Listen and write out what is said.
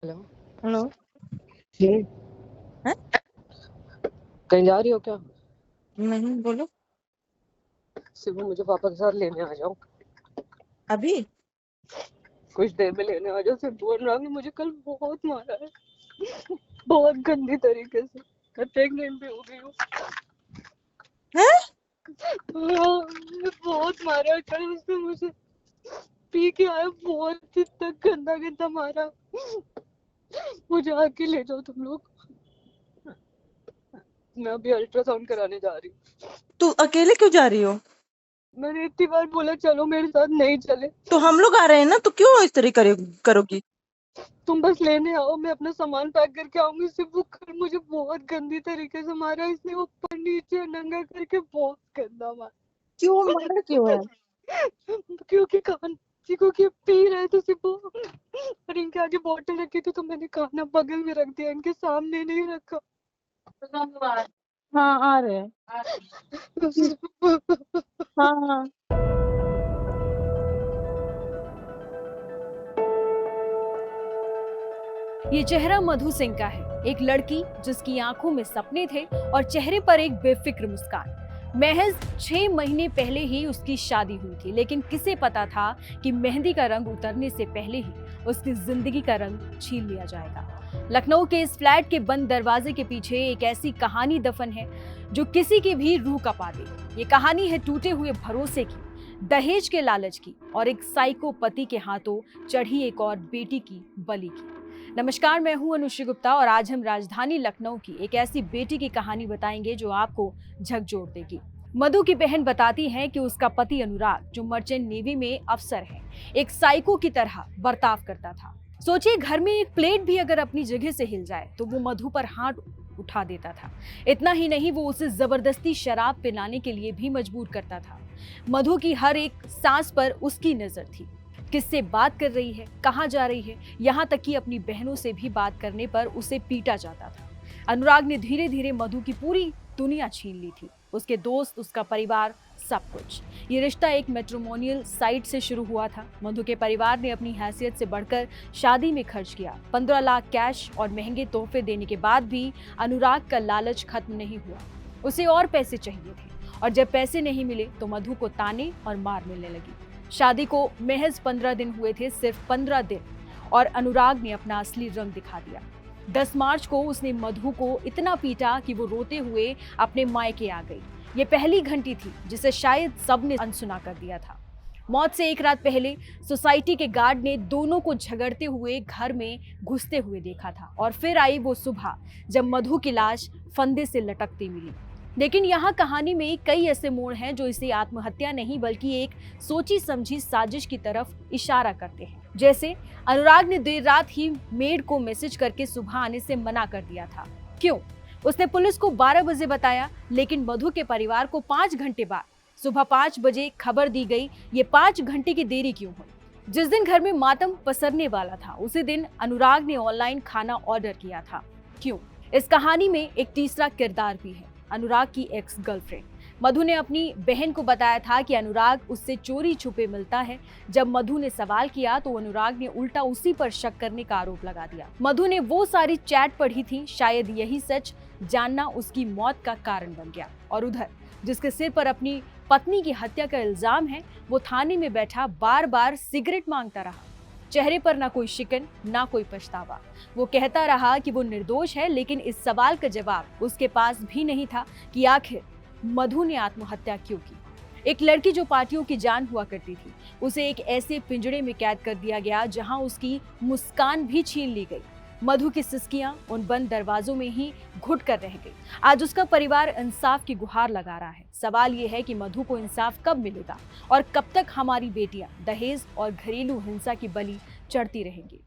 Hello. Hello. हम्म। है? कहीं जा रही हो क्या? नहीं, बोलो। सिर्फ मुझे पापा के साथ लेने आ जाओ। अभी? कुछ देर में लेने आ जाओ। सिर्फ बोल रहा हूँ, मुझे कल बहुत मारा है, बहुत गंदी तरीके से। मैं प्रेग्नेंट भी हो गई हूँ। है? बहुत मारा है कल उसने मुझे। पी के आया, बहुत इतना गंदा गंदा मारा। मुझे आके ले जाओ तुम लोग। मैं अभी अल्ट्रासाउंड कराने जा रही हूँ। तू अकेले क्यों जा रही हो? मैंने इतनी बार बोला चलो, मेरे साथ नहीं चले। तो हम लोग आ रहे हैं ना, तो क्यों इस तरह करोगी? तुम बस लेने आओ, मैं अपना सामान पैक करके आऊंगी। सिर्फ वो कल मुझे बहुत गंदी तरीके से मारा इसने, ऊपर नीचे नंगा करके बहुत गंदा मारा। क्यों मारा क्यों है? क्योंकि कान क्योंकि पी रहे थे सिर्फ वो, और इनके आगे बोतल रखी थी तो मैंने खाना बगल में रख दिया, इनके सामने नहीं रखा। हाँ, आ रहे हैं। हाँ, हाँ। ये चेहरा मधु सिंह का है, एक लड़की जिसकी आंखों में सपने थे और चेहरे पर एक बेफिक्र मुस्कान। महज 6 महीने पहले ही उसकी शादी हुई थी, लेकिन किसे पता था कि मेहंदी का रंग उतरने से पहले ही उसकी जिंदगी का रंग छीन लिया जाएगा। लखनऊ के इस फ्लैट के बंद दरवाजे के पीछे एक ऐसी कहानी दफन है जो किसी की भी रूह कपा दे। ये कहानी है टूटे हुए भरोसे की, दहेज के लालच की और एक साइको पति के हाथों चढ़ी एक और बेटी की बलि की। नमस्कार, मैं हूं अनुश्री गुप्ता और आज हम राजधानी लखनऊ की एक ऐसी बेटी की कहानी बताएंगे जो आपको झकझोर देगी। मधु की बहन बताती है कि उसका पति अनुराग, जो मर्चेंट नेवी में अफसर है, एक साइको की तरह बर्ताव करता था। सोचिए, घर में एक प्लेट भी अगर अपनी जगह से हिल जाए तो वो मधु पर हाथ उठा देता था। इतना ही नहीं, वो उसे जबरदस्ती शराब पिलाने के लिए भी मजबूर करता था। मधु की हर एक सांस पर उसकी नजर थी, किससे बात कर रही है, कहाँ जा रही है, यहाँ तक कि अपनी बहनों से भी बात करने पर उसे पीटा जाता था। अनुराग ने धीरे धीरे मधु की पूरी दुनिया छीन ली थी, उसके दोस्त, उसका परिवार, सब कुछ। ये रिश्ता एक मैट्रिमोनियल साइट से शुरू हुआ था। मधु के परिवार ने अपनी हैसियत से बढ़कर शादी में खर्च किया। 15 लाख कैश और महंगे तोहफे देने के बाद भी अनुराग का लालच खत्म नहीं हुआ। उसे और पैसे चाहिए थे और जब पैसे नहीं मिले तो मधु को ताने और मार मिलने लगी। शादी को महज 15 दिन हुए थे, सिर्फ 15 दिन, और अनुराग ने अपना असली रंग दिखा दिया। 10 मार्च को उसने मधु को इतना पीटा कि वो रोते हुए अपने मायके आ गई। ये पहली घंटी थी जिसे शायद सबने अनसुना कर दिया था। मौत से एक रात पहले सोसाइटी के गार्ड ने दोनों को झगड़ते हुए घर में घुसते हुए देखा था, और फिर आई वो सुबह जब मधु की लाश फंदे से लटकती मिली। लेकिन यहाँ कहानी में कई ऐसे मोड़ हैं जो इसे आत्महत्या नहीं बल्कि एक सोची समझी साजिश की तरफ इशारा करते हैं। जैसे अनुराग ने देर रात ही मेड को मैसेज करके सुबह आने से मना कर दिया था। क्यों? उसने पुलिस को 12 बजे बताया, लेकिन मधु के परिवार को 5 घंटे बाद सुबह 5 बजे खबर दी गई। ये 5 घंटे की देरी क्यों हुई? जिस दिन घर में मातम पसरने वाला था उसी दिन अनुराग ने ऑनलाइन खाना ऑर्डर किया था। क्यों? इस कहानी में एक तीसरा किरदार भी है, अनुराग की एक्स गर्लफ्रेंड। मधु ने अपनी बहन को बताया था कि अनुराग उससे चोरी छुपे मिलता है। जब मधु ने सवाल किया तो अनुराग ने उल्टा उसी पर शक करने का आरोप लगा दिया। मधु ने वो सारी चैट पढ़ी थी, शायद यही सच जानना उसकी मौत का कारण बन गया। और उधर जिसके सिर पर अपनी पत्नी की हत्या का इल्जाम है, वो थाने में बैठा बार बार सिगरेट मांगता रहा। चेहरे पर ना कोई शिकन, ना कोई पछतावा। वो कहता रहा कि वो निर्दोष है, लेकिन इस सवाल का जवाब उसके पास भी नहीं था कि आखिर मधु ने आत्महत्या क्यों की। एक लड़की जो पार्टियों की जान हुआ करती थी, उसे एक ऐसे पिंजड़े में कैद कर दिया गया जहां उसकी मुस्कान भी छीन ली गई। मधु की सिसकियां उन बंद दरवाजों में ही घुट कर रह गई। आज उसका परिवार इंसाफ की गुहार लगा रहा है। सवाल ये है कि मधु को इंसाफ कब मिलेगा और कब तक हमारी बेटियां दहेज और घरेलू हिंसा की बलि चढ़ती रहेंगी।